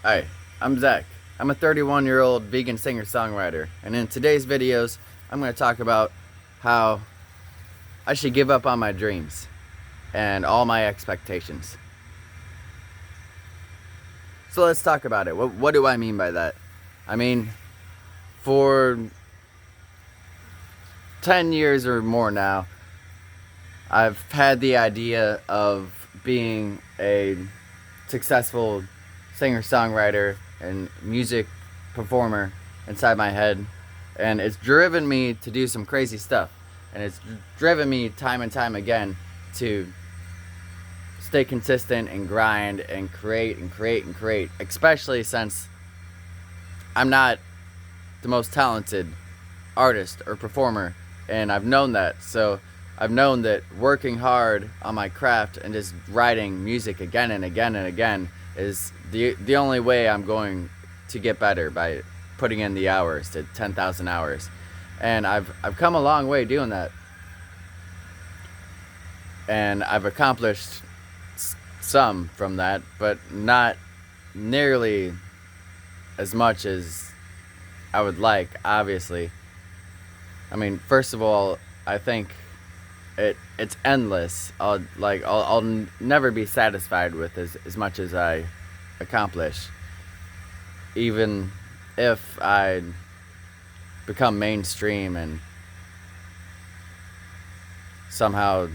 Hi, I'm Zach. I'm a 31-year-old vegan singer-songwriter, and in today's videos, I'm going to talk about how I should give up on my dreams and all my expectations. So let's talk about it. What do I mean by that? I mean, for 10 years or more now, I've had the idea of being a successful singer-songwriter and music performer inside my head, and it's driven me to do some crazy stuff, and it's driven me time and time again to stay consistent and grind and create and create and create, especially since I'm not the most talented artist or performer, and I've known that. So I've known that working hard on my craft and just writing music again and again and again is the only way I'm going to get better, by putting in the hours to 10,000 hours. And I've come a long way doing that. And I've accomplished some from that, but not nearly as much as I would like, obviously. I mean, first of all, I think it's endless. I'll never be satisfied with as much as I accomplish, even if I become mainstream and somehow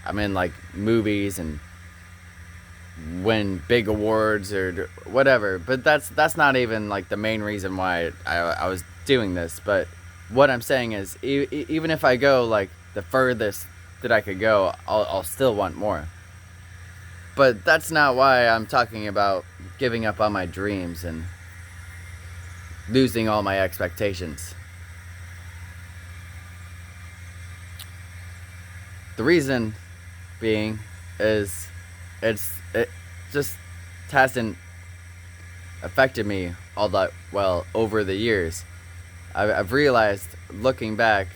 I'm in like movies and win big awards or whatever. But that's not even like the main reason why I was doing this. But what I'm saying is, even if I go like the furthest that I could go, I'll still want more. But that's not why I'm talking about giving up on my dreams and losing all my expectations. The reason being is it just hasn't affected me all that well over the years. I've realized, looking back,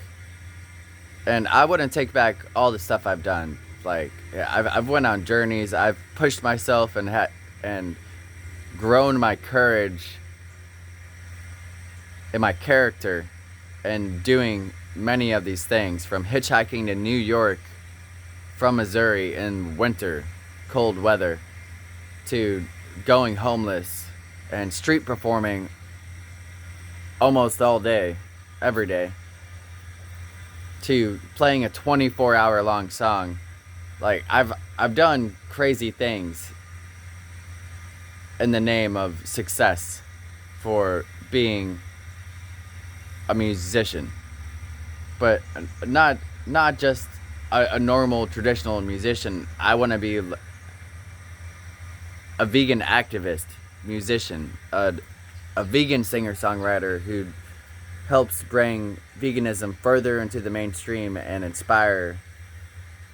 and I wouldn't take back all the stuff I've done. Like, I've went on journeys, I've pushed myself and grown my courage and my character, and doing many of these things, from hitchhiking to New York from Missouri in winter, cold weather, to going homeless and street performing almost all day, every day, to playing a 24-hour long song. Like, I've done crazy things in the name of success for being a musician, but not just a normal traditional musician. I want to be a vegan activist musician, a vegan singer-songwriter who helps bring veganism further into the mainstream and inspire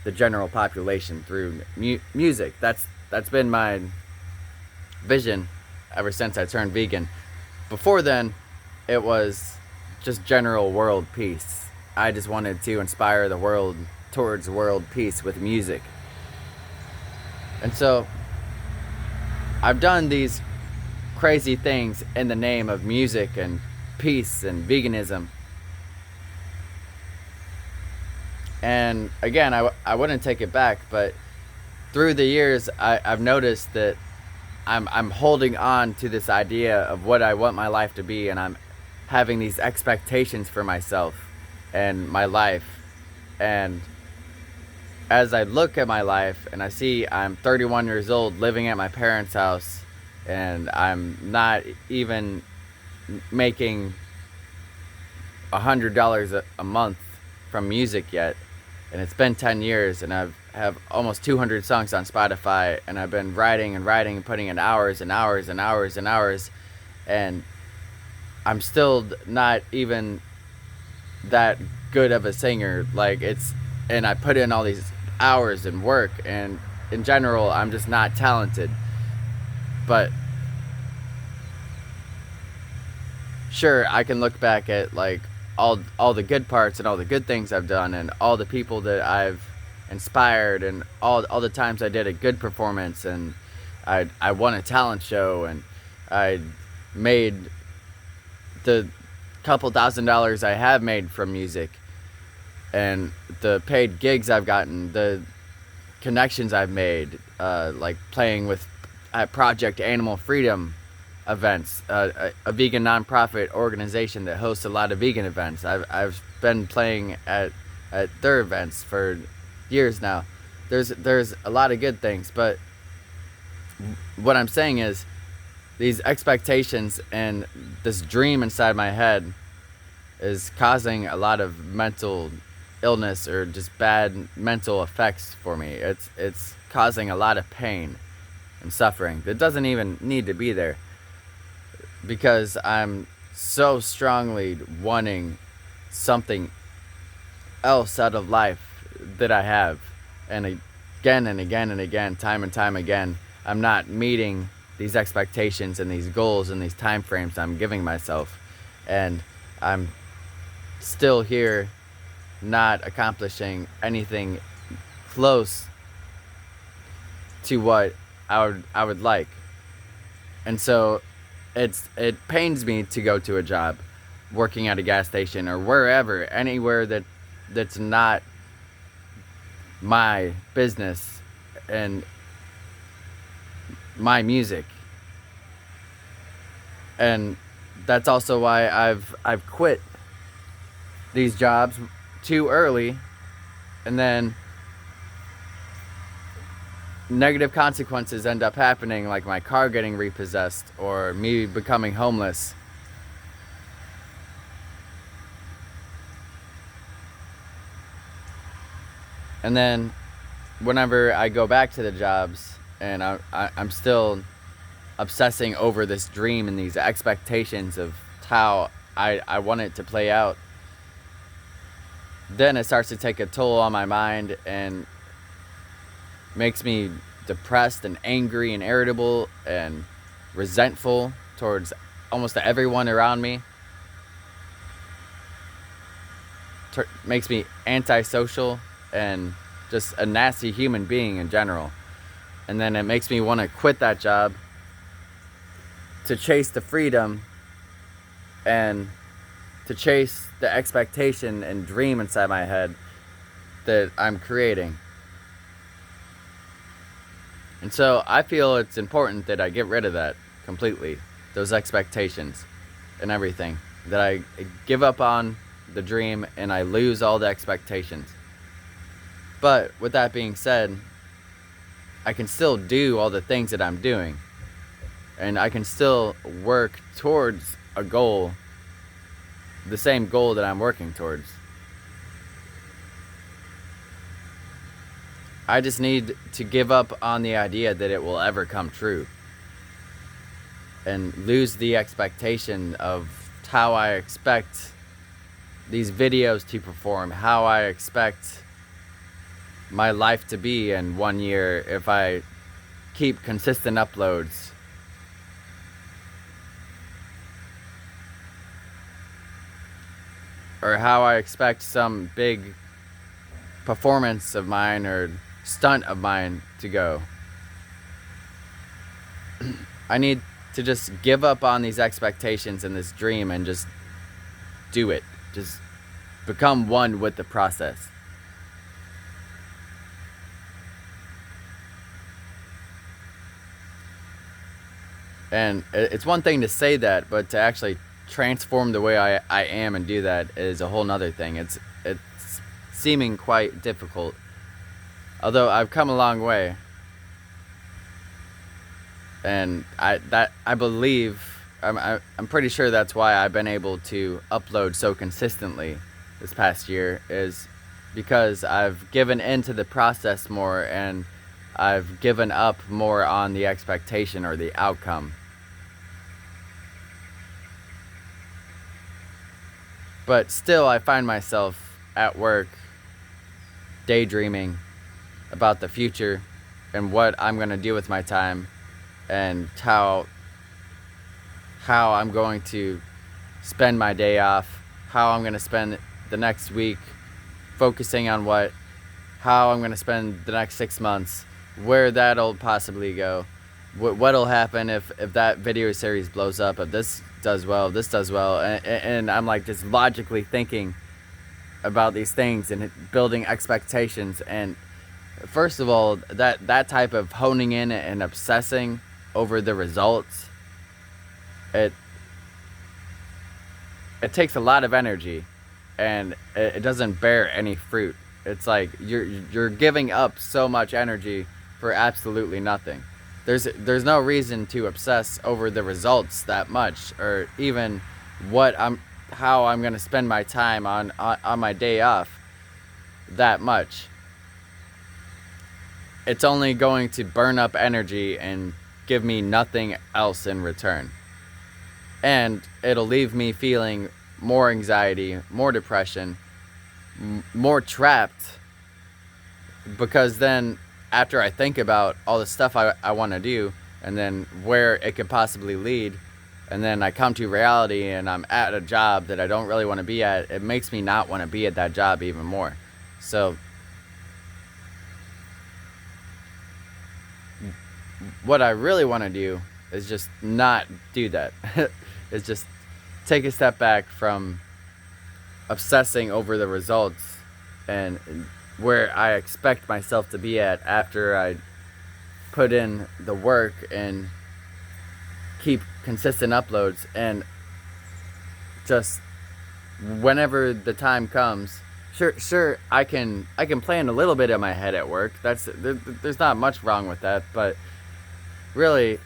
the general population through music. That's been my vision ever since I turned vegan. Before then, it was just general world peace. I just wanted to inspire the world towards world peace with music. And so I've done these crazy things in the name of music and peace and veganism. And again, I wouldn't take it back, but through the years, I've noticed that I'm holding on to this idea of what I want my life to be, and I'm having these expectations for myself and my life. And as I look at my life and I see I'm 31 years old living at my parents' house, and I'm not even making $100 a month from music yet, and it's been 10 years, and I have almost 200 songs on Spotify, and I've been writing and writing and putting in hours and hours and hours and hours, and I'm still not even that good of a singer. And I put in all these hours and work, and in general, I'm just not talented. But sure, I can look back at like all the good parts and all the good things I've done, and all the people that I've inspired, and all the times I did a good performance, and I won a talent show, and I made the couple $1,000s I have made from music, and the paid gigs I've gotten, the connections I've made, like playing with at Project Animal Freedom events, a vegan nonprofit organization that hosts a lot of vegan events. I've been playing at their events for years now. There's a lot of good things, but what I'm saying is these expectations and this dream inside my head is causing a lot of mental illness or just bad mental effects for me. It's causing a lot of pain and suffering that doesn't even need to be there, because I'm so strongly wanting something else out of life that I have. And again and again and again, time and time again, I'm not meeting these expectations and these goals and these time frames I'm giving myself. And I'm still here not accomplishing anything close to what I would like. And so it pains me to go to a job working at a gas station or wherever, anywhere that's not my business and my music. And that's also why I've quit these jobs too early, and then negative consequences end up happening, like my car getting repossessed or me becoming homeless. And then whenever I go back to the jobs and I'm still obsessing over this dream and these expectations of how I want it to play out, then it starts to take a toll on my mind and makes me depressed and angry and irritable and resentful towards almost everyone around me. Makes me antisocial and just a nasty human being in general. And then it makes me want to quit that job to chase the freedom and to chase the expectation and dream inside my head that I'm creating. And so I feel it's important that I get rid of that completely, those expectations and everything, that I give up on the dream and I lose all the expectations. But with that being said, I can still do all the things that I'm doing, and I can still work towards a goal, the same goal that I'm working towards. I just need to give up on the idea that it will ever come true and lose the expectation of how I expect these videos to perform, how I expect my life to be in 1 year if I keep consistent uploads. Or how I expect some big performance of mine or stunt of mine to go. I need to just give up on these expectations and this dream and just do it. Just become one with the process. And it's one thing to say that, but to actually transform the way I am and do that is a whole nother thing. It's seeming quite difficult, although I've come a long way. And I believe, I'm pretty sure that's why I've been able to upload so consistently this past year, is because I've given into the process more and I've given up more on the expectation or the outcome. But still, I find myself at work daydreaming about the future and what I'm going to do with my time and how I'm going to spend my day off, how I'm going to spend the next week focusing on how I'm going to spend the next 6 months, where that'll possibly go. what'll happen if that video series blows up, if this does well, if this does well, and I'm like just logically thinking about these things and building expectations. And first of all, that type of honing in and obsessing over the results, it takes a lot of energy, and it doesn't bear any fruit. It's like you're giving up so much energy for absolutely nothing. There's no reason to obsess over the results that much, or even how I'm gonna spend my time on my day off that much. It's only going to burn up energy and give me nothing else in return. And it'll leave me feeling more anxiety, more depression, more trapped, because then after I think about all the stuff I want to do and then where it could possibly lead, and then I come to reality and I'm at a job that I don't really want to be at, it makes me not want to be at that job even more. So what I really want to do is just not do that. Is just take a step back from obsessing over the results and where I expect myself to be at after I put in the work and keep consistent uploads, and just whenever the time comes, sure I can plan a little bit in my head at work. There's not much wrong with that, but really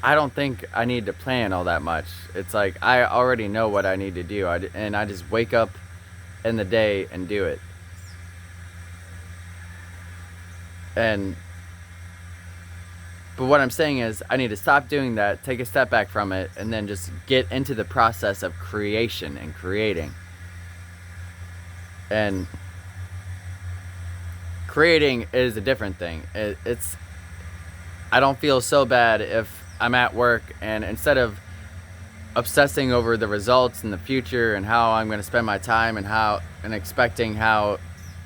I don't think I need to plan all that much. It's like I already know what I need to do, and I just wake up in the day and do it. But what I'm saying is I need to stop doing that, take a step back from it, and then just get into the process of creation and creating. And creating is a different thing. I don't feel so bad if I'm at work and instead of obsessing over the results in the future and how I'm going to spend my time and expecting how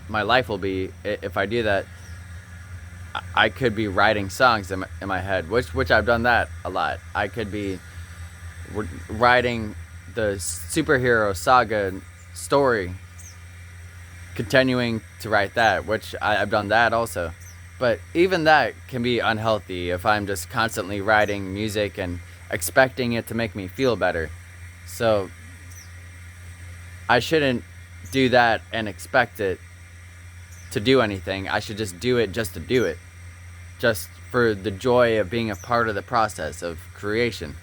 my life will be if I do that, I could be writing songs in my head, which I've done that a lot. I could be writing the superhero saga story, continuing to write that, which I've done that also. But even that can be unhealthy if I'm just constantly writing music and expecting it to make me feel better. So I shouldn't do that and expect it to do anything. I should just do it just to do it, just for the joy of being a part of the process of creation.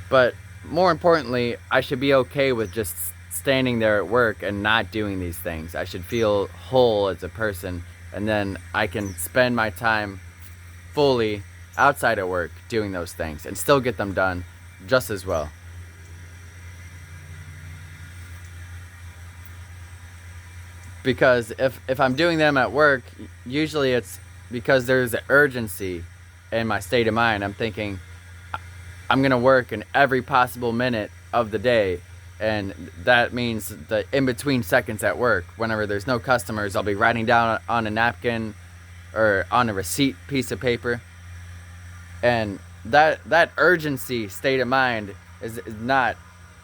But more importantly, I should be okay with just standing there at work and not doing these things. I should feel whole as a person, and then I can spend my time fully outside of work doing those things and still get them done just as well. Because if I'm doing them at work, usually it's because there's an urgency in my state of mind. I'm thinking I'm going to work in every possible minute of the day, and that means the in-between seconds at work. Whenever there's no customers, I'll be writing down on a napkin or on a receipt piece of paper. And that urgency state of mind is not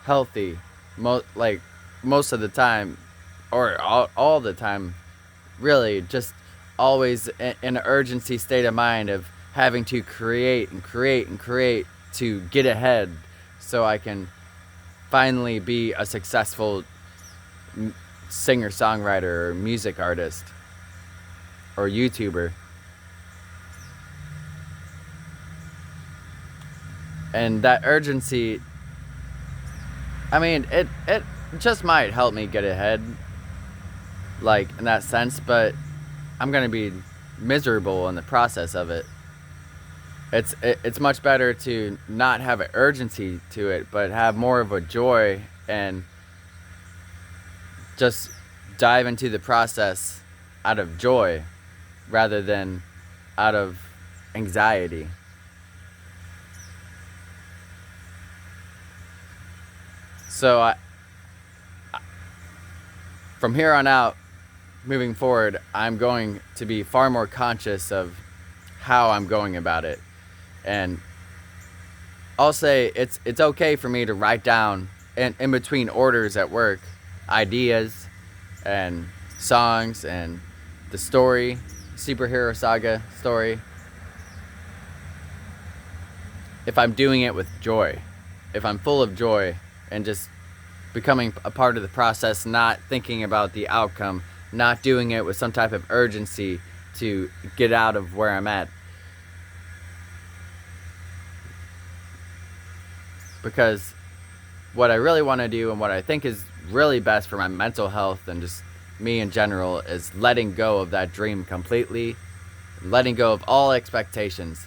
healthy most of the time, or all the time, really. Just always in an urgency state of mind of having to create and create and create to get ahead so I can finally be a successful singer-songwriter or music artist or YouTuber. And that urgency, I mean, it just might help me get ahead, like in that sense, but I'm gonna be miserable in the process of it. It's much better to not have an urgency to it, but have more of a joy and just dive into the process out of joy rather than out of anxiety. So from here on out, moving forward, I'm going to be far more conscious of how I'm going about it. And I'll say it's okay for me to write down in between orders at work ideas and songs and the story, superhero saga story, if I'm doing it with joy, if I'm full of joy and just becoming a part of the process, not thinking about the outcome, not doing it with some type of urgency to get out of where I'm at. Because what I really want to do and what I think is really best for my mental health and just me in general is letting go of that dream completely, letting go of all expectations,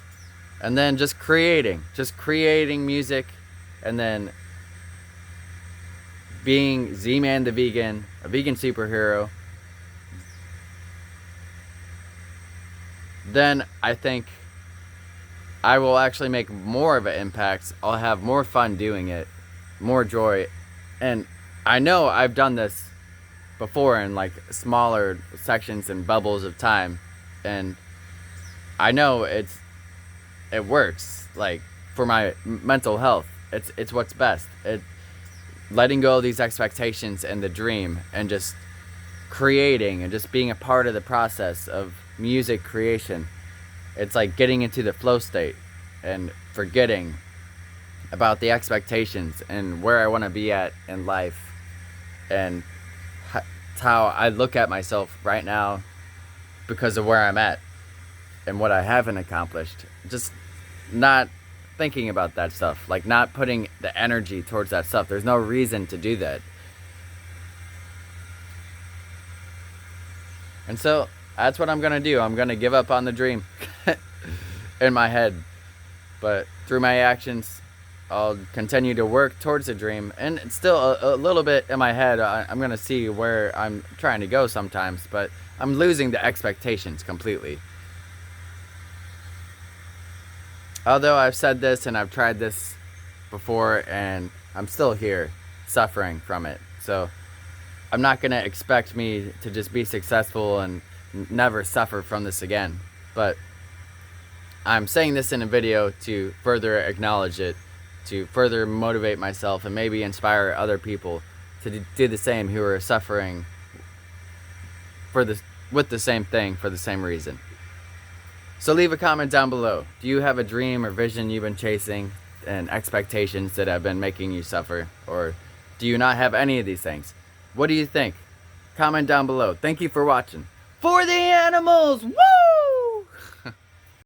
and then just creating music, and then being Z-Man the Vegan, a vegan superhero. Then I think I will actually make more of an impact. I'll have more fun doing it, more joy. And I know I've done this before in like smaller sections and bubbles of time, and I know it works. Like for my mental health, it's what's best. Letting go of these expectations and the dream, and just creating and just being a part of the process of music creation. It's like getting into the flow state and forgetting about the expectations and where I want to be at in life, and how I look at myself right now because of where I'm at and what I haven't accomplished. Just not thinking about that stuff, like not putting the energy towards that stuff. There's no reason to do that. And so that's what I'm gonna do. I'm gonna give up on the dream in my head, but through my actions I'll continue to work towards the dream. And it's still a little bit in my head. I'm gonna see where I'm trying to go sometimes, but I'm losing the expectations completely. Although I've said this and I've tried this before, and I'm still here suffering from it. So I'm not going to expect me to just be successful and never suffer from this again. But I'm saying this in a video to further acknowledge it, to further motivate myself and maybe inspire other people to do the same who are suffering with the same thing for the same reason. So leave a comment down below. Do you have a dream or vision you've been chasing and expectations that have been making you suffer? Or do you not have any of these things? What do you think? Comment down below. Thank you for watching. For the animals! Woo!